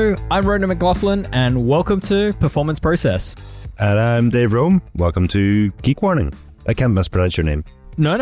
Hello, I'm Ronan McLaughlin, and welcome to Performance Process. And I'm Dave Rome. Welcome to Geek Warning. I can't mispronounce your name. No,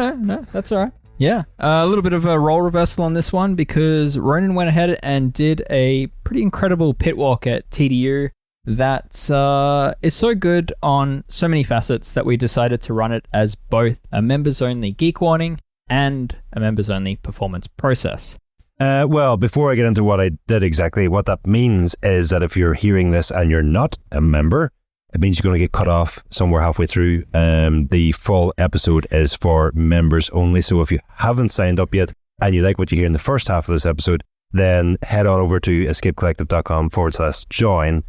that's all right. Yeah, a little bit of a role reversal on this one because Ronan went ahead and did a pretty incredible pit walk at TDU that is so good on so many facets that we decided to run it as both a members-only Geek Warning and a members-only Performance Process. Well, before I get into what I did exactly, what that means is that if you're hearing this and you're not a member, it means you're going to get cut off somewhere halfway through. The full episode is for members only. So if you haven't signed up yet and you like what you hear in the first half of this episode, then head on over to escapecollective.com/join,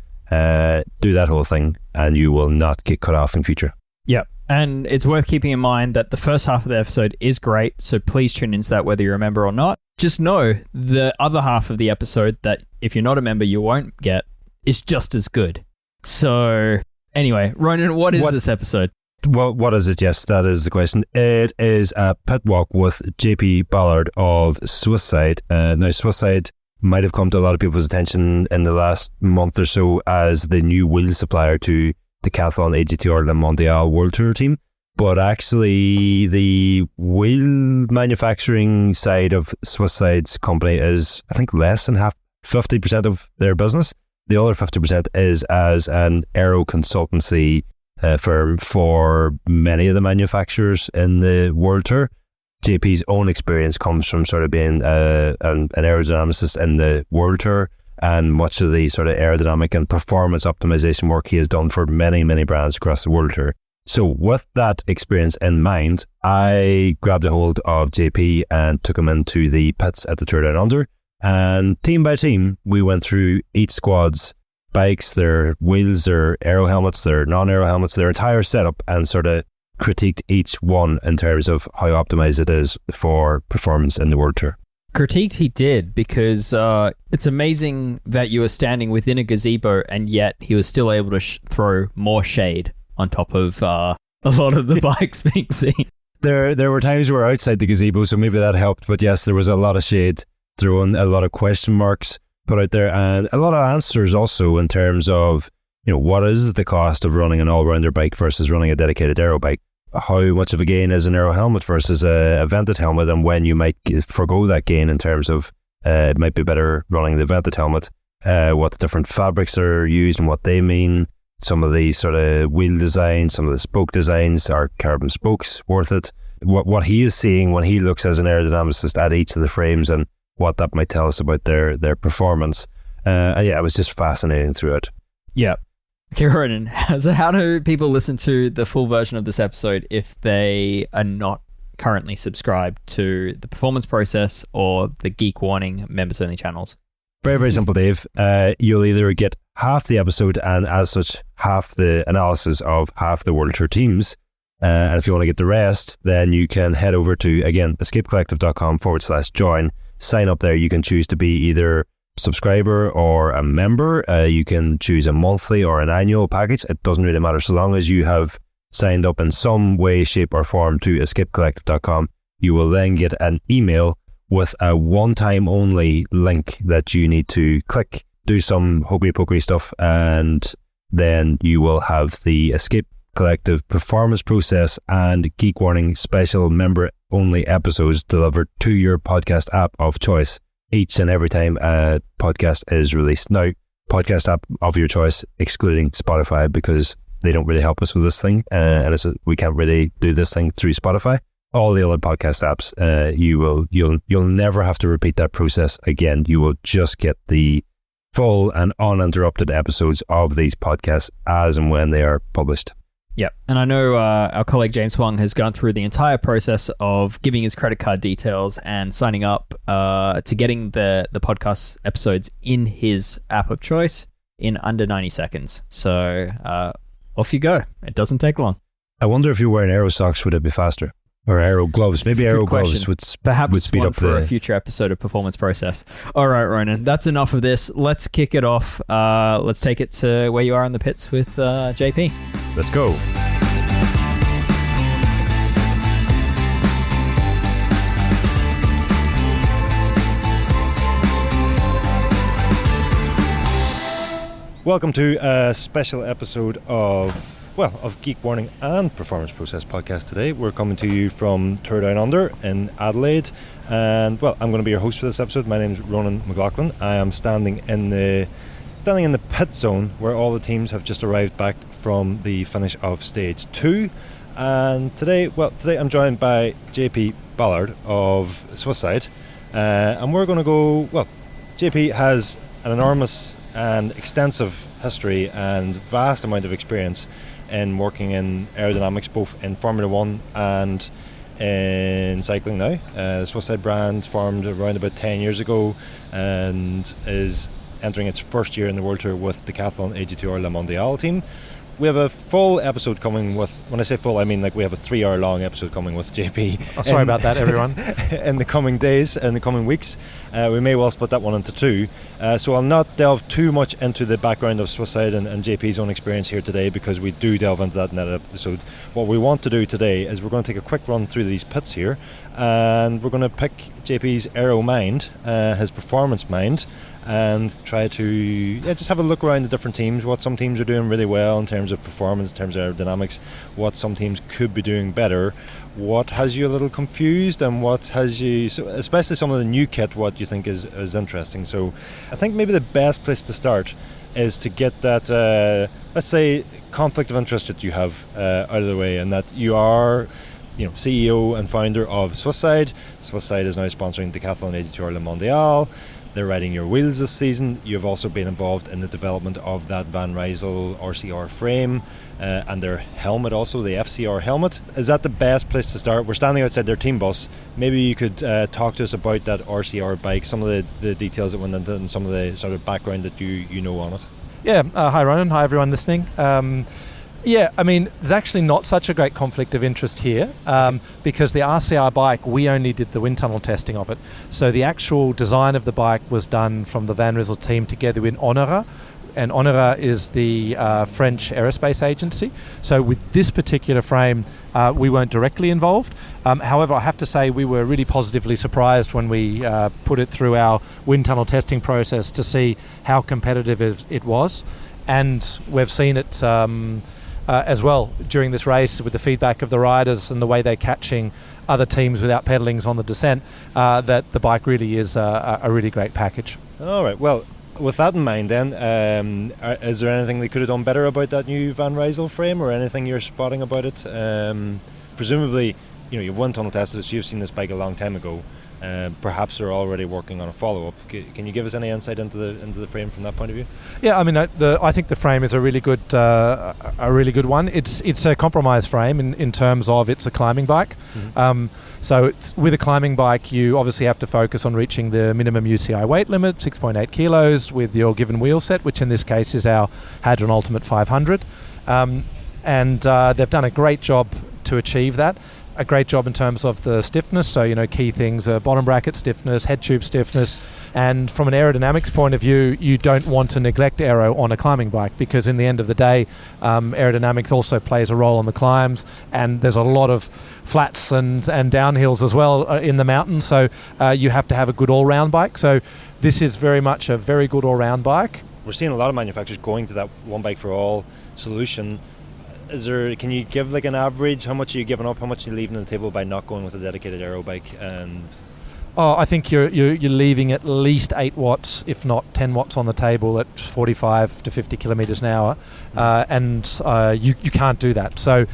do that whole thing, and you will not get cut off in future. Yep. And it's worth keeping in mind that the first half of the episode is great. So please tune into that whether you're a member or not. Just know the other half of the episode that if you're not a member, you won't get is just as good. So anyway, Ronan, what is this episode? Well, what is it? Yes, that is the question. It is a pit walk with JP Ballard of SwissSide. Now, SwissSide might have come to a lot of people's attention in the last month or so as the new wheel supplier to the Decathlon AGTR Le Mondial WorldTour team. But actually, the wheel manufacturing side of SwissSide's company is, I think, less than 50% of their business. The other 50% is as an aero consultancy firm for many of the manufacturers in the World Tour. JP's own experience comes from sort of being an aerodynamicist in the World Tour, and much of the sort of aerodynamic and performance optimization work he has done for many, many brands across the World Tour. So with that experience in mind, I grabbed a hold of JP and took him into the pits at the Tour Down Under. And team by team, we went through each squad's bikes, their wheels, their aero helmets, their non-aero helmets, their entire setup, and sort of critiqued each one in terms of how optimized it is for performance in the World Tour. Critiqued he did, because it's amazing that you were standing within a gazebo and yet he was still able to throw more shade on top of a lot of the bikes being seen. There were times we were outside the gazebo, so maybe that helped. But yes, there was a lot of shade thrown, a lot of question marks put out there, and a lot of answers also in terms of, what is the cost of running an all-rounder bike versus running a dedicated aero bike? How much of a gain is an aero helmet versus a vented helmet, and when you might forgo that gain in terms of it might be better running the vented helmet, what the different fabrics are used and what they mean, some of the sort of wheel design, some of the spoke designs, are carbon spokes worth it? What he is seeing when he looks as an aerodynamicist at each of the frames and what that might tell us about their performance. And yeah, it was just fascinating throughout. Yeah. Okay, Ronan, so how do people listen to the full version of this episode if they are not currently subscribed to the Performance Process or the Geek Warning members-only channels? Very, very simple, Dave. You'll either get half the episode and as such half the analysis of half the World Tour teams. And if you want to get the rest, then you can head over to, again, escapecollective.com/join. Sign up there. You can choose to be either subscriber or a member. You can choose a monthly or an annual package. It doesn't really matter. So long as you have signed up in some way, shape or form to escapecollective.com, you will then get an email with a one-time only link that you need to click, do some hokey-pokey stuff, and then you will have the Escape Collective Performance Process and Geek Warning special member-only episodes delivered to your podcast app of choice each and every time a podcast is released. Now, podcast app of your choice, excluding Spotify, because they don't really help us with this thing, and we can't really do this thing through Spotify. All the other podcast apps, you'll never have to repeat that process again. You will just get the full and uninterrupted episodes of these podcasts as and when they are published. Yeah, and I know our colleague James Huang has gone through the entire process of giving his credit card details and signing up to getting the podcast episodes in his app of choice in under 90 seconds. So off you go. It doesn't take long. I wonder if you're wearing aero socks, would it be faster? Or aero gloves. Maybe aero gloves would speed up for a future episode of Performance Process. All right, Ronan, that's enough of this. Let's kick it off. Let's take it to where you are in the pits with JP. Let's go. Welcome to a special episode of Geek Warning and Performance Process Podcast today. We're coming to you from Tour Down Under in Adelaide. And, I'm going to be your host for this episode. My name's Ronan McLaughlin. I am standing in the pit zone where all the teams have just arrived back from the finish of Stage 2. And today I'm joined by JP Ballard of SwissSide. And we're going to go, JP has an enormous and extensive history and vast amount of experience in working in aerodynamics, both in Formula 1 and in cycling now. The SwissSide brand formed around about 10 years ago and is entering its first year in the WorldTour with Decathlon AG2R Le Mondial team. We have a full episode coming with, when I say full, I mean like we have a 3-hour long episode coming with JP. Oh, sorry about that, everyone. In the coming days, in the coming weeks. We may well split that one into two. So I'll not delve too much into the background of SwissSide and JP's own experience here today, because we do delve into that in that episode. What we want to do today is we're going to take a quick run through these pits here, and we're going to pick JP's aero mind, his performance mind, and try to just have a look around the different teams, what some teams are doing really well in terms of performance, in terms of aerodynamics, what some teams could be doing better, what has you a little confused, and what has you, so especially some of the new kit, what you think is interesting. So I think maybe the best place to start is to get that, let's say, conflict of interest that you have out of the way, and that you are CEO and founder of SwissSide. SwissSide is now sponsoring Decathlon AG2R Le Mondial. They're riding your wheels this season. You've also been involved in the development of that Van Rysel RCR frame and their helmet also, the FCR helmet. Is that the best place to start? We're standing outside their team bus. Maybe you could talk to us about that RCR bike, some of the details that went into it, and some of the sort of background that you know on it. Yeah, hi Ronan, hi everyone listening. There's actually not such a great conflict of interest here because the RCR bike, we only did the wind tunnel testing of it. So the actual design of the bike was done from the Van Rysel team together with Arkea, and Arkea is the French aerospace agency. So with this particular frame, we weren't directly involved. However, I have to say we were really positively surprised when we put it through our wind tunnel testing process to see how competitive it was. And we've seen it as well during this race with the feedback of the riders and the way they're catching other teams without pedalings on the descent, that the bike really is a really great package. All right, well, with that in mind then, is there anything they could have done better about that new Van Rysel frame, or anything you're spotting about it? Presumably, you've wind tunnel tested it, so you've seen this bike a long time ago. Perhaps they're already working on a follow-up. Can you give us any insight into the frame from that point of view? Yeah, I think the frame is a really good one. It's a compromise frame in terms of it's a climbing bike. Mm-hmm. So with a climbing bike, you obviously have to focus on reaching the minimum UCI weight limit, 6.8 kilos, with your given wheel set, which in this case is our Hadron Ultimate 500. And they've done a great job to achieve that. A great job in terms of the stiffness, so key things are bottom bracket stiffness, head tube stiffness, and from an aerodynamics point of view, you don't want to neglect aero on a climbing bike, because in the end of the day, aerodynamics also plays a role on the climbs, and there's a lot of flats and downhills as well in the mountain, so you have to have a good all-round bike. So this is very much a very good all-round bike. We're seeing a lot of manufacturers going to that one bike for all solution. Can you give like an average? How much are you giving up? How much are you leaving on the table by not going with a dedicated aero bike? I think you're leaving at least 8 watts, if not 10 watts on the table at 45 to 50 kilometres an hour, and you can't do that. So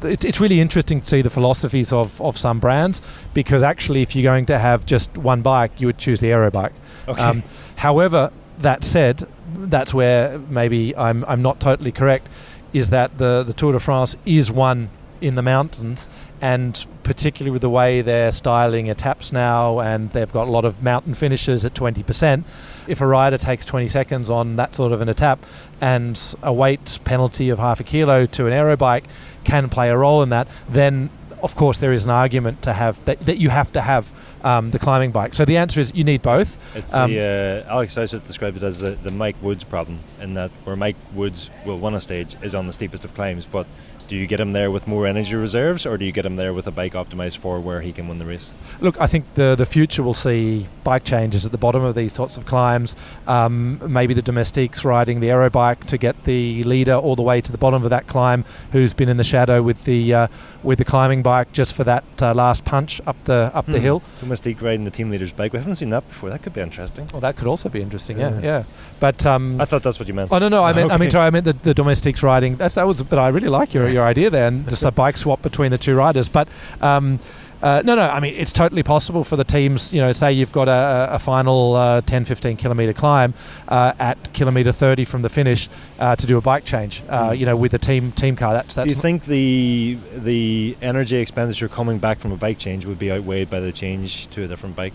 it's really interesting to see the philosophies of some brands, because actually if you're going to have just one bike, you would choose the aero bike. Okay. However, that said, that's where maybe I'm not totally correct, is that the Tour de France is won in the mountains, and particularly with the way they're styling etappes now, and they've got a lot of mountain finishes at 20%. If a rider takes 20 seconds on that sort of an etappe, and a weight penalty of half a kilo to an aero bike can play a role in that, then of course there is an argument to have that you have to have the climbing bike. So the answer is you need both. It's the Alex Dowsett described it as the Mike Woods problem, in that where Mike Woods will win a stage is on the steepest of climbs, but Do you get him there with more energy reserves, or do you get him there with a bike optimised for where he can win the race? Look, I think the future will see bike changes at the bottom of these sorts of climbs. Maybe the domestiques riding the aero bike to get the leader all the way to the bottom of that climb, who's been in the shadow with the climbing bike just for that last punch up the hill. Domestique riding the team leader's bike. We haven't seen that before. That could be interesting. Well, that could also be interesting. Yeah. But I thought that's what you meant. Oh no, I meant the domestiques riding. That was. But I really like your idea there, and just a bike swap between the two riders. But no, I mean, it's totally possible for the teams, say you've got a final 10-15 kilometre climb at kilometre 30 from the finish to do a bike change, with the team car. That's. Do you think the energy expenditure coming back from a bike change would be outweighed by the change to a different bike?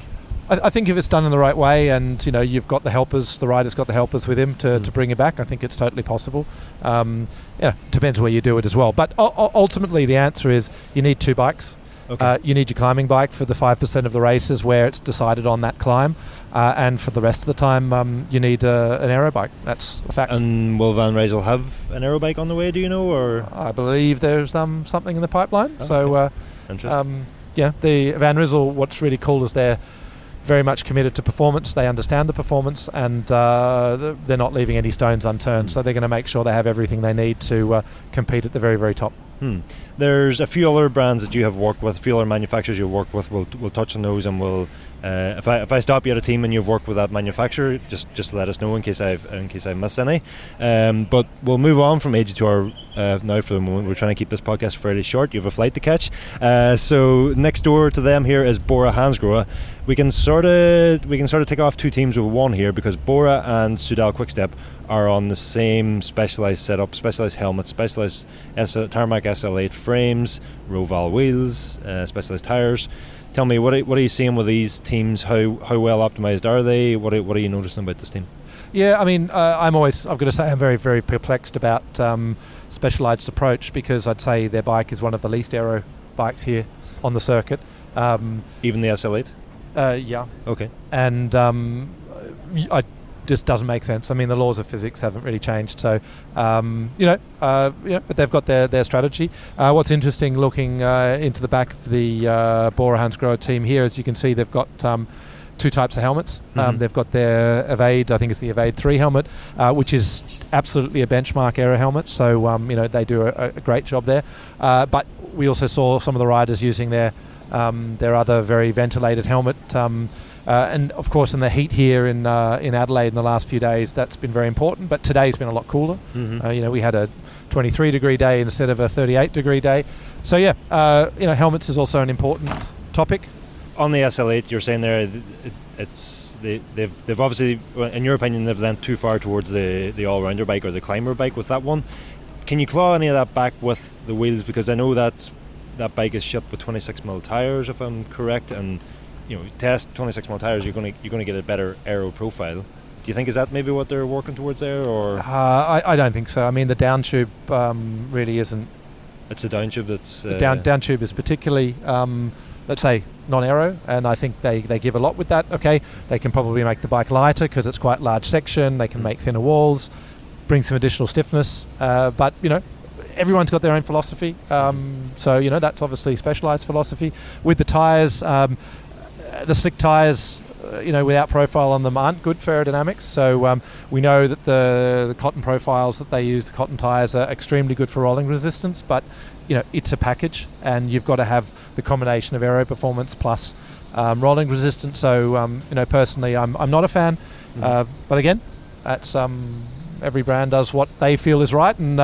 I think if it's done in the right way, and you've got the helpers, the rider's got the helpers with him to bring it back, I think it's totally possible. Depends where you do it as well. But ultimately, the answer is you need two bikes. Okay. You need your climbing bike for the 5% of the races where it's decided on that climb, and for the rest of the time, you need an aero bike. That's a fact. And will Van Rysel have an aero bike on the way? Do you know, or I believe there's something in the pipeline. Oh, so, okay. Interesting. The Van Rysel. What's really cool is they're very much committed to performance. They understand the performance, and they're not leaving any stones unturned. So they're going to make sure they have everything they need to compete at the very, very top. There's a few other brands that you have worked with, a few other manufacturers you've worked with. We'll touch on those, and we'll if I stop you at a team and you've worked with that manufacturer, just let us know in case I miss any. But we'll move on from AG2R now for the moment. We're trying to keep this podcast fairly short. You have a flight to catch. So next door to them here is Bora Hansgrohe. We can sort of take off two teams with one here, because Bora and Soudal Quickstep are on the same Specailized setup, Specailized helmets, Specailized tarmac SL8 frames, Roval wheels, Specailized tyres. Tell me, what are you seeing with these teams? How well optimized are they? What are you noticing about this team? Yeah, I mean, I've got to say I'm very, very perplexed about Specailized's approach, because I'd say their bike is one of the least aero bikes here on the circuit. Even the SL8? Yeah. Okay. And I just doesn't make sense. I mean, the laws of physics haven't really changed. So, but they've got their strategy. What's interesting, looking into the back of the Bora Hansgrohe team here, as you can see, they've got two types of helmets. They've got their Evade, I think it's the Evade 3 helmet, which is absolutely a benchmark aero helmet. So, they do a great job there. But we also saw some of the riders using their other very ventilated helmet. And of course, in the heat here in Adelaide in the last few days, that's been very important. But today's been a lot cooler. We had a 23-degree day instead of a 38-degree day. So helmets is also an important topic. On the SL8, you're saying there, they've obviously, in your opinion, they've went too far towards the all-rounder bike or the climber bike with that one. Can you claw any of that back with the wheels? Because I know that bike is shipped with 26mm tyres, if I'm correct, and test 26mm tyres, you're going to get a better aero profile. Do you think is that maybe what they're working towards there, or? I don't think so. I mean, the down tube really isn't. It's the down tube that's. Down tube is particularly, let's say, non-aero, and I think they give a lot with that. Okay, they can probably make the bike lighter because it's quite large section. They can make thinner walls, bring some additional stiffness, but everyone's got their own philosophy. So that's obviously Specailized philosophy. With the tyres. The slick tyres, without profile on them aren't good for aerodynamics. So we know that the cotton profiles that they use, the cotton tyres, are extremely good for rolling resistance. But it's a package, and you've got to have the combination of aero performance plus rolling resistance. So personally, I'm not a fan. But again, that's every brand does what they feel is right, and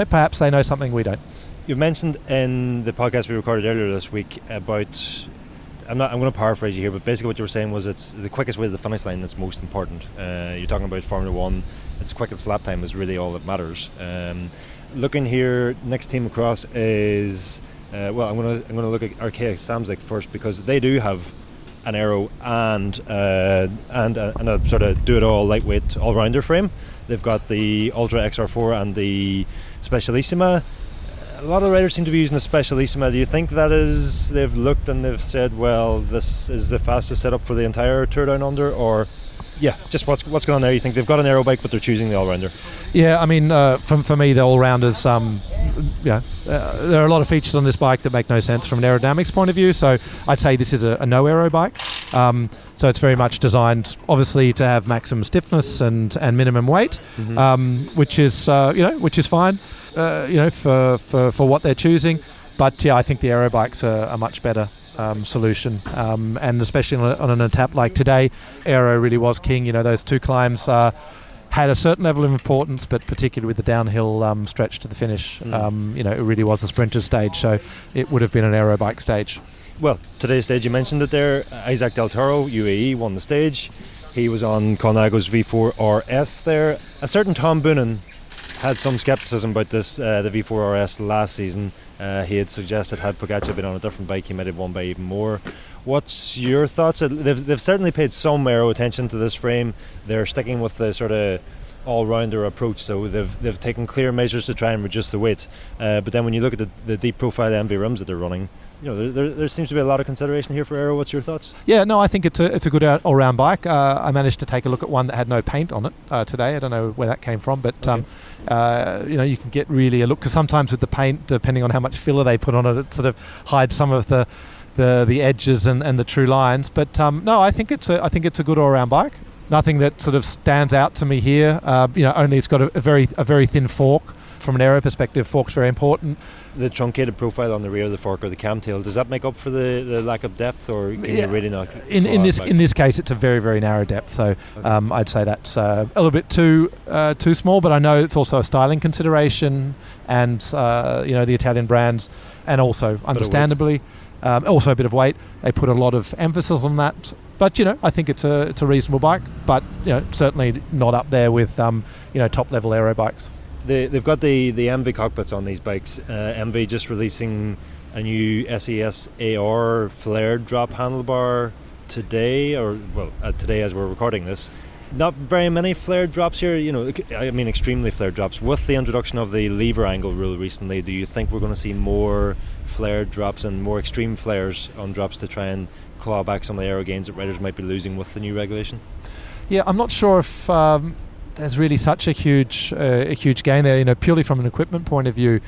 perhaps they know something we don't. You've mentioned in the podcast we recorded earlier this week about. I'm going to paraphrase you here, but basically what you were saying was it's the quickest way to the finish line that's most important. You're talking about Formula 1. Its quickest lap time is really all that matters. Looking here, next team across is I'm going to look at Arkea Samsic first, because they do have an aero and a sort of do-it-all lightweight all-rounder frame. They've got the Ultra XR4 and the Specailissima. A lot of riders seem to be using the Specailissima. Do you think that is, they've looked and they've said, well, this is the fastest setup for the entire Tour Down Under, or just what's going on there? You think they've got an aero bike but they're choosing the all-rounder? Yeah, I mean, for me, the all-rounders there are a lot of features on this bike that make no sense from an aerodynamics point of view. So I'd say this is a no aero bike. So it's very much designed, obviously, to have maximum stiffness and minimum weight, which is fine, for what they're choosing. But I think the aero bikes are a much better solution, and especially on an etap like today, aero really was king. Those two climbs had a certain level of importance, but particularly with the downhill stretch to the finish, it really was the sprinter stage, so it would have been an aero bike stage. Well, today's stage, you mentioned it there, Isaac Del Toro, UAE, won the stage. He was on Colnago's V4 RS there. A certain Tom Boonen had some scepticism about this, the V4 RS last season. He had suggested had Pogacar been on a different bike, he might have won by even more. What's your thoughts? They've certainly paid some aero attention to this frame. They're sticking with the sort of all-rounder approach, so they've taken clear measures to try and reduce the weight. But then when you look at the deep profile MV rims that they're running, there seems to be a lot of consideration here for aero. What's your thoughts? Yeah, no, I think it's a good all-round bike. I managed to take a look at one that had no paint on it today. I don't know where that came from, but okay. You can get really a look, because sometimes with the paint, depending on how much filler they put on it, it sort of hides some of the edges and the true lines. But no, I think it's a good all-round bike. Nothing that sort of stands out to me here. Only it's got a very thin fork. From an aero perspective, fork's very important. The truncated profile on the rear of the fork or the cam tail, does that make up for the lack of depth, or can you really not? In this case, it's a very, very narrow depth. So okay. I'd say that's a little bit too small. But I know it's also a styling consideration, and the Italian brands, and also understandably, also a bit of weight. They put a lot of emphasis on that. But I think it's a reasonable bike. But certainly not up there with top level aero bikes. They've got the MV cockpits on these bikes. MV just releasing a new SES AR flared drop handlebar today, today as we're recording this. Not very many flared drops here, extremely flared drops. With the introduction of the lever angle rule recently, do you think we're going to see more flared drops and more extreme flares on drops to try and claw back some of the aero gains that riders might be losing with the new regulation? Yeah, I'm not sure if there's really such a huge gain there. Purely from an equipment point of view,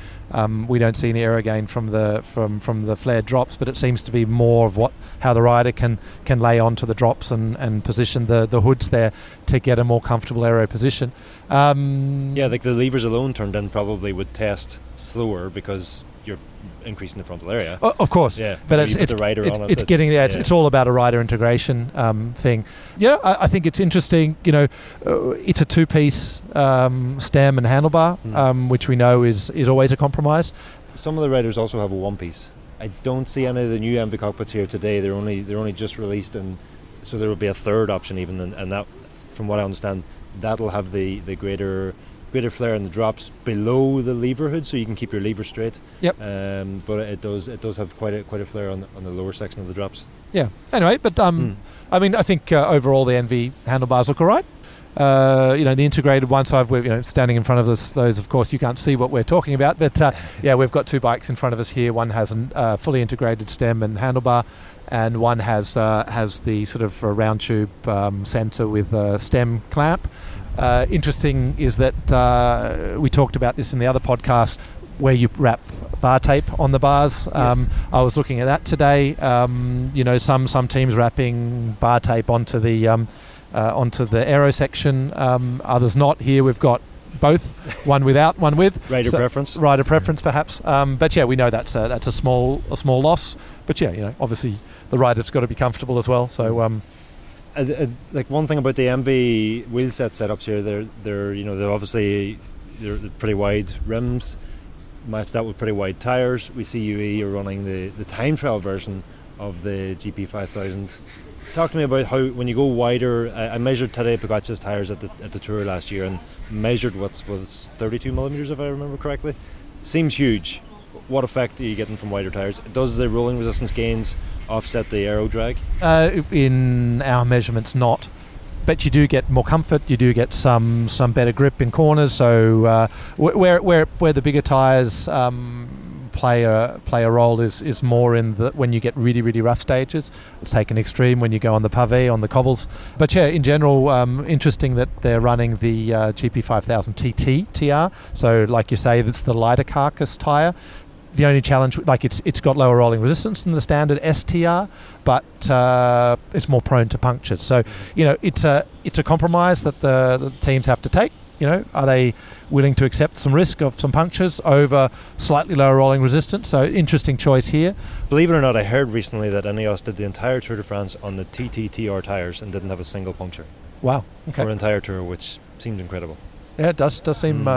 we don't see any aero gain from the flared drops, but it seems to be more of how the rider can lay onto the drops and position the hoods there to get a more comfortable aero position. Like the levers alone turned in probably would test slower because you're increasing the frontal area. Of course, yeah. But it's all about a rider integration thing. I think it's interesting. It's a two-piece stem and handlebar, which we know is always a compromise. Some of the riders also have a one-piece. I don't see any of the new MV cockpits here today. They're only just released, and so there will be a third option even, and that, from what I understand, that'll have the greater flare in the drops below the lever hood, so you can keep your lever straight. Yep. But it does have quite a flare on the lower section of the drops. Yeah. Anyway, but I think overall the NV handlebars look all right. The integrated one, so we're standing in front of those. Of course, you can't see what we're talking about, but we've got two bikes in front of us here. One has a fully integrated stem and handlebar, and one has the sort of round tube sensor with a stem clamp. Interesting is that we talked about this in the other podcast, where you wrap bar tape on the bars. Yes. I was looking at that today. Some teams wrapping bar tape onto the aero section. Others not. Here we've got both, one without, one with. Rider preference. Rider preference, perhaps. But we know that's a small loss. But obviously the rider's got to be comfortable as well. So. Like one thing about the MV wheel set setups here, they're obviously they're pretty wide rims, matched that with pretty wide tyres. We see UE are running the time trial version of the GP5000. Talk to me about how, when you go wider, I measured Tadej Pogacar's tyres at the Tour last year and measured what was 32 millimeters, if I remember correctly. Seems huge. What effect are you getting from wider tyres? Does the rolling resistance gains offset the aero drag? In our measurements, not. But you do get more comfort. You do get some better grip in corners. So where the bigger tyres play a role is more in the when you get really, really rough stages. It's taken extreme when you go on the pavé, on the cobbles. But yeah, in general, interesting that they're running the GP5000 TT TR. So like you say, that's the lighter carcass tyre. The only challenge, like it's got lower rolling resistance than the standard STR, but it's more prone to punctures. So it's a compromise that the teams have to take. Are they willing to accept some risk of some punctures over slightly lower rolling resistance? So interesting choice here. Believe it or not, I heard recently that Ineos did the entire Tour de France on the TT-TR tyres and didn't have a single puncture. Wow. Okay. For an entire tour, which seems incredible. Yeah, it does seem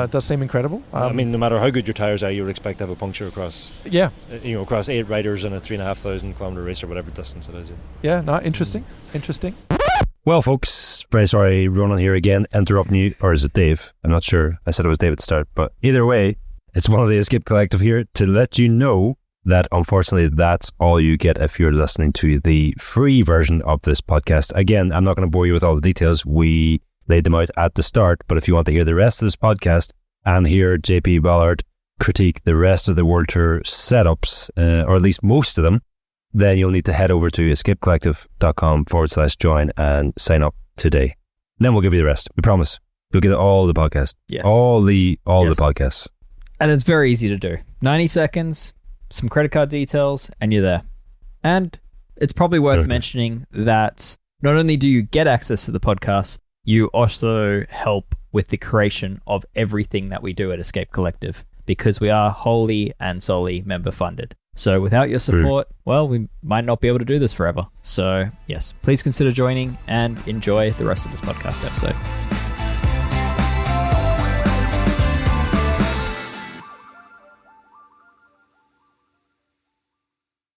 incredible. I mean, no matter how good your tyres are, you would expect to have a puncture across. Yeah. Across 8 riders in a 3,500 kilometre race or whatever distance it is. Yeah. No. Interesting. Well, folks, very sorry, Ronan here again, interrupting you, or is it Dave? I'm not sure. I said it was Dave at the start, but either way, it's one of the Escape Collective here to let you know that unfortunately that's all you get if you're listening to the free version of this podcast. Again, I'm not going to bore you with all the details. We laid them out at the start, but if you want to hear the rest of this podcast and hear JP Ballard critique the rest of the World Tour setups, or at least most of them, then you'll need to head over to escapecollective.com/join and sign up today. Then we'll give you the rest. We promise. You'll get all the podcasts. Yes. All the podcasts. And it's very easy to do. 90 seconds, some credit card details, and you're there. And it's probably worth mentioning that not only do you get access to the podcast, you also help with the creation of everything that we do at Escape Collective, because we are wholly and solely member funded. So without your support, well, we might not be able to do this forever. So yes, please consider joining and enjoy the rest of this podcast episode.